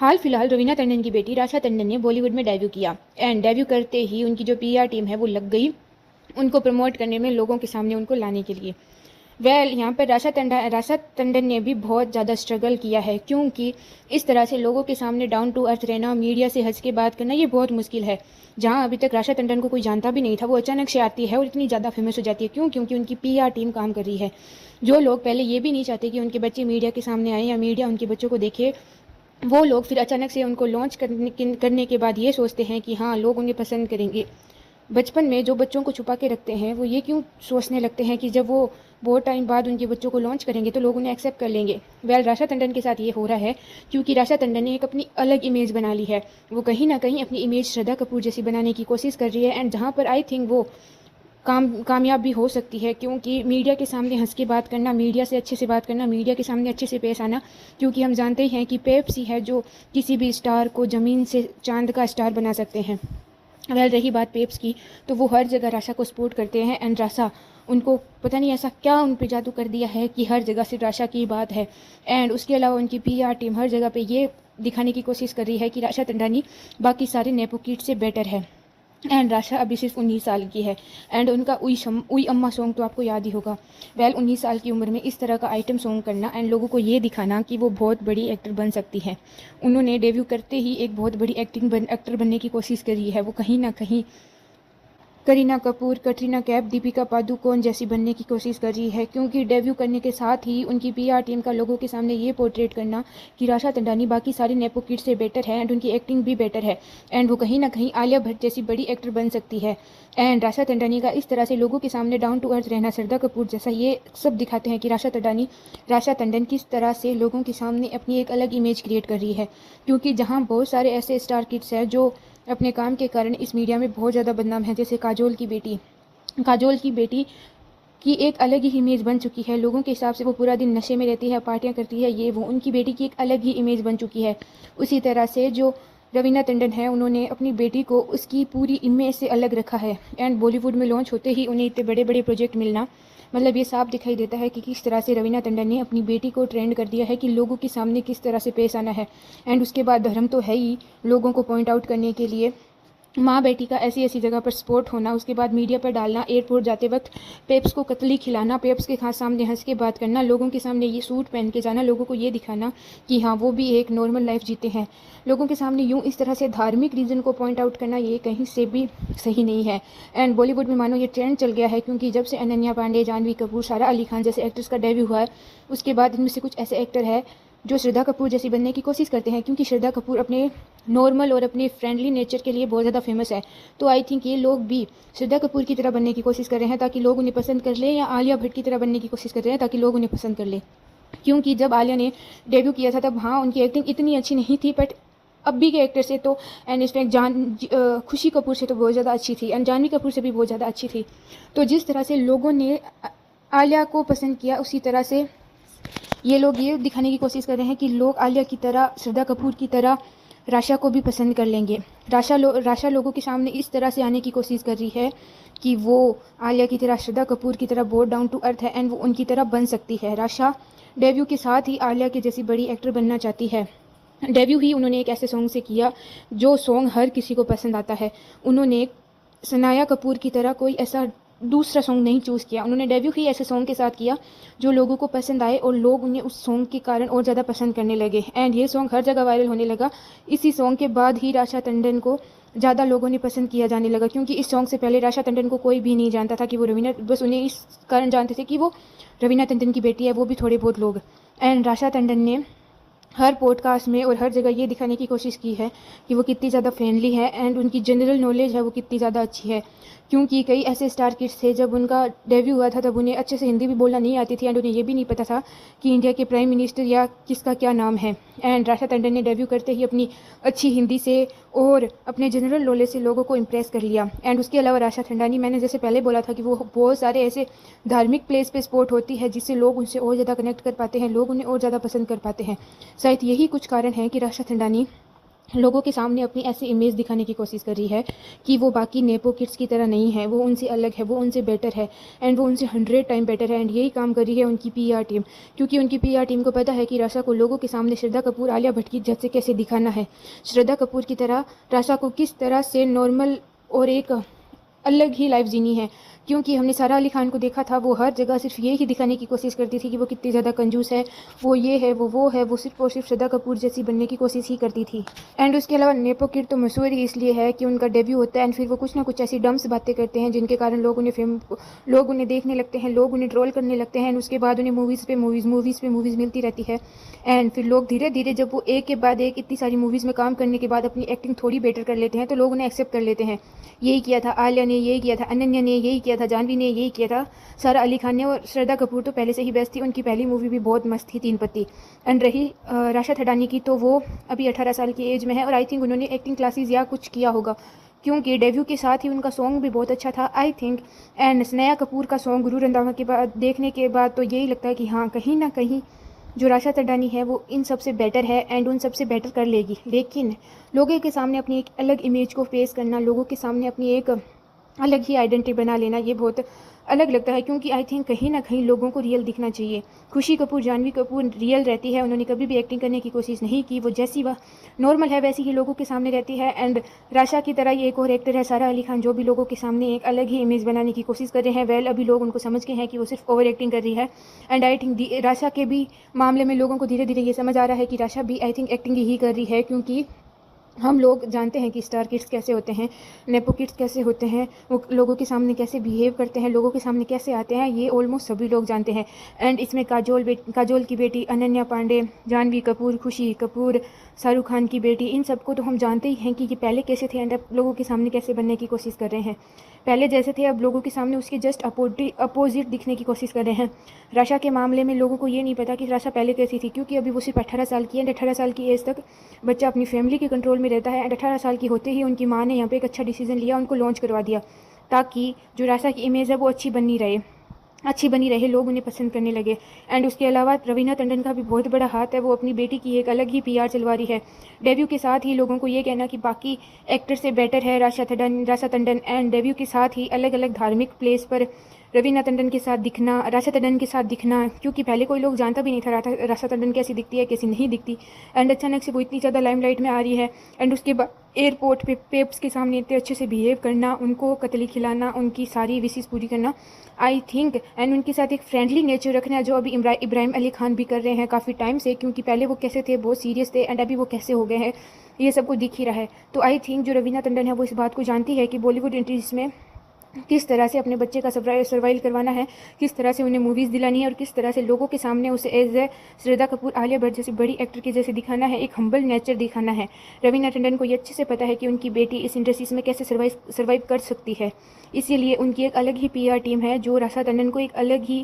हाल फिलहाल रवीना टंडन की बेटी राशा टंडन ने बॉलीवुड में डेब्यू किया एंड डेब्यू करते ही उनकी जो पीआर टीम है वो लग गई उनको प्रमोट करने में, लोगों के सामने उनको लाने के लिए। यहाँ पर राशा टंडन ने भी बहुत ज़्यादा स्ट्रगल किया है, क्योंकि इस तरह से लोगों के सामने डाउन टू अर्थ रहना, मीडिया से हंस के बात करना, ये बहुत मुश्किल है। जहाँ अभी तक राशा टंडन को कोई जानता भी नहीं था, वो अचानक से आती है और इतनी ज़्यादा फेमस हो जाती है। क्यों? क्योंकि उनकी पीआर टीम काम कर रही है। जो लोग पहले ये भी नहीं चाहते कि उनके बच्चे मीडिया के सामने आए या मीडिया उनके बच्चों को देखे, वो लोग फिर अचानक से उनको लॉन्च करने के बाद ये सोचते हैं कि हाँ, लोग उन्हें पसंद करेंगे। बचपन में जो बच्चों को छुपा के रखते हैं, वो ये क्यों सोचने लगते हैं कि जब वो बहुत टाइम बाद उनके बच्चों को लॉन्च करेंगे तो लोग उन्हें एक्सेप्ट कर लेंगे। राशा टंडन के साथ ये हो रहा है क्योंकि राशा टंडन ने एक अपनी अलग इमेज बना ली है। वो कहीं ना कहीं अपनी इमेज श्रद्धा कपूर जैसी बनाने की कोशिश कर रही है, एंड जहाँ पर आई थिंक वो कामयाब भी हो सकती है, क्योंकि मीडिया के सामने हंस के बात करना, मीडिया से अच्छे से बात करना, मीडिया के सामने अच्छे से पेश आना। क्योंकि हम जानते हैं कि पेप्सी है जो किसी भी स्टार को ज़मीन से चांद का स्टार बना सकते हैं। अगर रही बात पेप्स की, तो वो हर जगह राशा को सपोर्ट करते हैं, एंड राशा उनको पता नहीं ऐसा क्या उन पर जादू कर दिया है कि हर जगह सिर्फ राशा की बात है। एंड उसके अलावा उनकी पीआर टीम हर जगह पे ये दिखाने की कोशिश कर रही है कि राशा टंडानी बाकी सारे नेपो किड से बेटर है। एंड राशा अभी सिर्फ 19 साल की है, एंड उनका उई अम्मा सॉन्ग तो आपको याद ही होगा। 19 साल की उम्र में इस तरह का आइटम सॉन्ग करना एंड लोगों को ये दिखाना कि वो बहुत बड़ी एक्टर बन सकती है। उन्होंने डेब्यू करते ही एक बहुत बड़ी एक्टर बनने की कोशिश करी है। वो कहीं ना कहीं करीना कपूर, कटरीना कैफ, दीपिका पादुकोण जैसी बनने की कोशिश कर रही है, क्योंकि डेब्यू करने के साथ ही उनकी पीआर टीम का लोगों के सामने ये पोर्ट्रेट करना कि राशा टंडानी बाकी सारे नेपो किड से बेटर है, एंड उनकी एक्टिंग भी बेटर है, एंड वो कहीं ना कहीं आलिया भट्ट जैसी बड़ी एक्टर बन सकती है। एंड राशा टंडानी का इस तरह से लोगों के सामने डाउन टू अर्थ रहना, श्रद्धा कपूर जैसा, ये सब दिखाते हैं कि राशा टंडन किस तरह से लोगों के सामने अपनी एक अलग इमेज क्रिएट कर रही है। क्योंकि जहाँ बहुत सारे ऐसे स्टार किड्स हैं जो अपने काम के कारण इस मीडिया में बहुत ज़्यादा बदनाम है, जैसे काजोल की बेटी की एक अलग ही इमेज बन चुकी है। लोगों के हिसाब से वो पूरा दिन नशे में रहती है, पार्टियां करती है, ये वो, उनकी बेटी की एक अलग ही इमेज बन चुकी है। उसी तरह से जो रवीना टंडन है, उन्होंने अपनी बेटी को उसकी पूरी इमेज से अलग रखा है, एंड बॉलीवुड में लॉन्च होते ही उन्हें इतने बड़े बड़े प्रोजेक्ट मिलना, मतलब ये साफ दिखाई देता है कि किस तरह से रवीना टंडन ने अपनी बेटी को ट्रेंड कर दिया है कि लोगों के सामने किस तरह से पेश आना है। एंड उसके बाद धर्म तो है ही लोगों को पॉइंट आउट करने के लिए, माँ बेटी का ऐसी ऐसी जगह पर सपोर्ट होना, उसके बाद मीडिया पर डालना, एयरपोर्ट जाते वक्त पेप्स को कतली खिलाना, पेप्स के खास सामने हंस के बात करना, लोगों के सामने ये सूट पहन के जाना, लोगों को ये दिखाना कि हाँ, वो भी एक नॉर्मल लाइफ जीते हैं। लोगों के सामने यूँ इस तरह से धार्मिक रीज़न को पॉइंट आउट करना, ये कहीं से भी सही नहीं है। एंड बॉलीवुड में मानो ये ट्रेंड चल गया है, क्योंकि जब से अनन्या पांडे, जानवी कपूर, सारा अली खान जैसे एक्टर्स का डेब्यू हुआ है, उसके बाद इनमें से कुछ ऐसे एक्टर है जो श्रद्धा कपूर जैसी बनने की कोशिश करते हैं। क्योंकि श्रद्धा कपूर अपने नॉर्मल और अपने फ्रेंडली नेचर के लिए बहुत ज़्यादा फेमस है, तो आई थिंक ये लोग भी श्रद्धा कपूर की तरह बनने की कोशिश कर रहे हैं ताकि लोग उन्हें पसंद कर ले, या आलिया भट्ट की तरह बनने की कोशिश कर रहे हैं ताकि लोग उन्हें पसंद कर ले। क्योंकि जब आलिया ने डेब्यू किया था तब हाँ, उनकी एक्टिंग इतनी अच्छी नहीं थी, बट अभी के एक्टर से तो, एंड इनफैक्ट खुशी कपूर से तो बहुत ज़्यादा अच्छी थी, एंड जानवी कपूर से भी बहुत ज़्यादा अच्छी थी। तो जिस तरह से लोगों ने आलिया को पसंद किया, उसी तरह से ये लोग ये दिखाने की कोशिश कर रहे हैं कि लोग आलिया की तरह, श्रद्धा कपूर की तरह राशा को भी पसंद कर लेंगे। राशा लोगों के सामने इस तरह से आने की कोशिश कर रही है कि वो आलिया की तरह, श्रद्धा कपूर की तरह बहुत डाउन टू अर्थ है, एंड वो उनकी तरह बन सकती है। राशा डेब्यू के साथ ही आलिया के जैसी बड़ी एक्टर बनना चाहती है। डेब्यू ही उन्होंने एक ऐसे सॉन्ग से किया जो सॉन्ग हर किसी को पसंद आता है। उन्होंने सनाया कपूर की तरह कोई ऐसा दूसरा सॉन्ग नहीं चूज़ किया, उन्होंने डेब्यू ही ऐसे सॉन्ग के साथ किया जो लोगों को पसंद आए, और लोग उन्हें उस सॉन्ग के कारण और ज़्यादा पसंद करने लगे, एंड ये सॉन्ग हर जगह वायरल होने लगा। इसी सॉन्ग के बाद ही राशा टंडन को ज़्यादा लोगों ने पसंद किया जाने लगा, क्योंकि इस सॉन्ग से पहले राशा टंडन को कोई भी नहीं जानता था कि वो रवीना, बस उन्हें इस कारण जानते थे कि वो रवीना टंडन की बेटी है, वो भी थोड़े बहुत लोग। एंड राशा टंडन ने हर पॉडकास्ट में और हर जगह ये दिखाने की कोशिश की है कि वो कितनी ज़्यादा फ्रेंडली है, एंड उनकी जनरल नॉलेज है वो कितनी ज़्यादा अच्छी है। क्योंकि कई ऐसे स्टार किड्स थे, जब उनका डेब्यू हुआ था तब उन्हें अच्छे से हिंदी भी बोलना नहीं आती थी, एंड उन्हें ये भी नहीं पता था कि इंडिया के प्राइम मिनिस्टर या किसका क्या नाम है। एंड राशा टंडन ने डेब्यू करते ही अपनी अच्छी हिंदी से और अपने जनरल नॉलेज से लोगों को इम्प्रेस कर लिया। एंड उसके अलावा राशा टंडानी, मैंने जैसे पहले बोला था कि वो बहुत सारे ऐसे धार्मिक प्लेस पे सपोर्ट होती है जिससे लोग उनसे और ज़्यादा कनेक्ट कर पाते हैं, लोग उन्हें और ज़्यादा पसंद कर पाते हैं। शायद यही कुछ कारण है कि राशा टंडानी लोगों के सामने अपनी ऐसी इमेज दिखाने की कोशिश कर रही है कि वो बाकी नेपो किड्स की तरह नहीं है, वो उनसे अलग है, वो उनसे बेटर है एंड वो उनसे 100 टाइम बेटर है। एंड यही काम कर रही है उनकी पीआर टीम, क्योंकि उनकी पीआर टीम को पता है कि राशा को लोगों के सामने श्रद्धा कपूर आलिया भट्ट की जैसे कैसे दिखाना है, श्रद्धा कपूर की तरह राशा को किस तरह से नॉर्मल और एक अलग ही लाइफ जीनी है। क्योंकि हमने सारा अली खान को देखा था, वो हर जगह सिर्फ ये ही दिखाने की कोशिश करती थी कि वो कितनी ज़्यादा कंजूस है, वो ये है, वो है, वो सिर्फ और सिर्फ श्रद्धा कपूर जैसी बनने की कोशिश ही करती थी। एंड उसके अलावा नेपो किड तो मशहूर ही इसलिए है कि उनका डेब्यू होता है एंड फिर वो कुछ ना कुछ ऐसी डम्स बातें करते हैं जिनके कारण लोग उन्हें देखने लगते हैं, लोग उन्हें ट्रोल करने लगते हैं एंड उसके बाद उन्हें मूवीज़ मिलती रहती है। एंड फिर लोग धीरे धीरे जब वो एक के बाद एक इतनी सारी मूवीज़ में काम करने के बाद अपनी एक्टिंग थोड़ी बेटर कर लेते हैं तो लोग उन्हें एक्सेप्ट कर लेते हैं। यही किया था आलिया ने, यही किया था अनन्या ने, यही किया था जानवी ने, यही किया था सारा अली खान ने। और श्रद्धा कपूर तो पहले से ही बेस्ट थी, उनकी पहली मूवी भी बहुत मस्त थी, 3 पत्ती। एंड रही राशा थडानी की, तो वो अभी 18 साल की एज में है और आई थिंक उन्होंने एक्टिंग क्लासेस या कुछ किया होगा, क्योंकि डेब्यू के साथ ही उनका सॉन्ग भी बहुत अच्छा था I think. And Sneha Kapoor का सॉन्ग गुरु रंधावा के बाद देखने के बाद तो यही लगता है कि हाँ, कहीं ना कहीं जो राशा थडानी है वो इन सबसे बेटर है एंड उन सबसे बेटर कर लेगी। लेकिन लोगों के सामने अपनी एक अलग इमेज को फेस करना, लोगों के सामने अपनी एक अलग ही आइडेंटिटी बना लेना, ये बहुत अलग लगता है, क्योंकि आई थिंक कहीं ना कहीं लोगों को रियल दिखना चाहिए। खुशी कपूर, जानवी कपूर रियल रहती है, उन्होंने कभी भी एक्टिंग करने की कोशिश नहीं की, वो जैसी वह नॉर्मल है वैसी ही लोगों के सामने रहती है। एंड राशा की तरह ये एक और एक्टर है सारा अली खान, जो भी लोगों के सामने एक अलग ही इमेज बनाने की कोशिश कर रहे हैं। वेल, अभी लोग उनको समझ गए हैं कि वो सिर्फ ओवर एक्टिंग कर रही है। एंड आई थिंक राशा के भी मामले में लोगों को धीरे धीरे ये समझ आ रहा है कि राशा भी आई थिंक एक्टिंग ही कर रही है, क्योंकि हम लोग जानते हैं कि स्टार किड्स कैसे होते हैं, नेपो किड्स कैसे होते हैं, वो लोगों के सामने कैसे बिहेव करते हैं, लोगों के सामने कैसे आते हैं, ये ऑलमोस्ट सभी लोग जानते हैं। एंड इसमें काजोल की बेटी अनन्या पांडे, जानवी कपूर, खुशी कपूर, शाहरुख खान की बेटी, इन सबको तो हम जानते ही हैं कि ये पहले कैसे थे एंड अब लोगों के सामने कैसे बनने की कोशिश कर रहे हैं। पहले जैसे थे अब लोगों के सामने उसके जस्ट अपोजिट दिखने की कोशिश कर रहे हैं। राशा के मामले में लोगों को ये नहीं पता कि राशा पहले कैसी थी, क्योंकि अभी वो सिर्फ 18 साल की है एंड 18 साल की एज तक बच्चा अपनी फैमिली के कंट्रोल में रहता है। एंड 18 साल की होते ही उनकी माँ ने यहाँ पे एक अच्छा डिसीजन लिया, उनको लॉन्च करवा दिया, ताकि जो राशा की इमेज है वो अच्छी बनी रहे, लोग उन्हें पसंद करने लगे। एंड उसके अलावा रवीना टंडन का भी बहुत बड़ा हाथ है, वो अपनी बेटी की एक अलग ही पीआर चलवा रही है। डेब्यू के साथ ही लोगों को ये कहना कि बाकी एक्टर से बेटर है राशा टंडन, एंड डेब्यू के साथ ही अलग अलग धार्मिक प्लेस पर रवीना टंडन के साथ दिखना, राशा टंडन के साथ दिखना, क्योंकि पहले कोई लोग जानता भी नहीं था राशा टंडन कैसी दिखती है, कैसी नहीं दिखती। एंड अचानक से वो इतनी ज़्यादा लाइमलाइट में आ रही है। एंड उसके बाद एयरपोर्ट पे पेप्स के सामने इतने अच्छे से बिहेव करना, उनको कतली खिलाना, उनकी सारी विशेष पूरी करना आई थिंक, एंड उनके साथ एक फ्रेंडली नेचर रखना, जो अभी इब्राहिम अली खान भी कर रहे हैं काफ़ी टाइम से, क्योंकि पहले वो कैसे थे, बहुत सीरियस थे एंड अभी वो कैसे हो गए हैं ये सबको दिख ही रहा है। तो आई थिंक जो रवीना टंडन है वो इस बात को जानती है कि बॉलीवुड इंडस्ट्रीज में किस तरह से अपने बच्चे का सर्वाइव करवाना है, किस तरह से उन्हें मूवीज़ दिलानी है और किस तरह से लोगों के सामने उसे एज ए श्रद्धा कपूर, आलिया भट्ट जैसी बड़ी एक्टर के जैसे दिखाना है, एक हम्बल नेचर दिखाना है। रवीना टंडन को ये अच्छे से पता है कि उनकी बेटी इस इंडस्ट्रीज में कैसे सर्वाइव कर सकती है, इसीलिए उनकी एक अलग ही पीआर टीम है जो राशा टंडन को एक अलग ही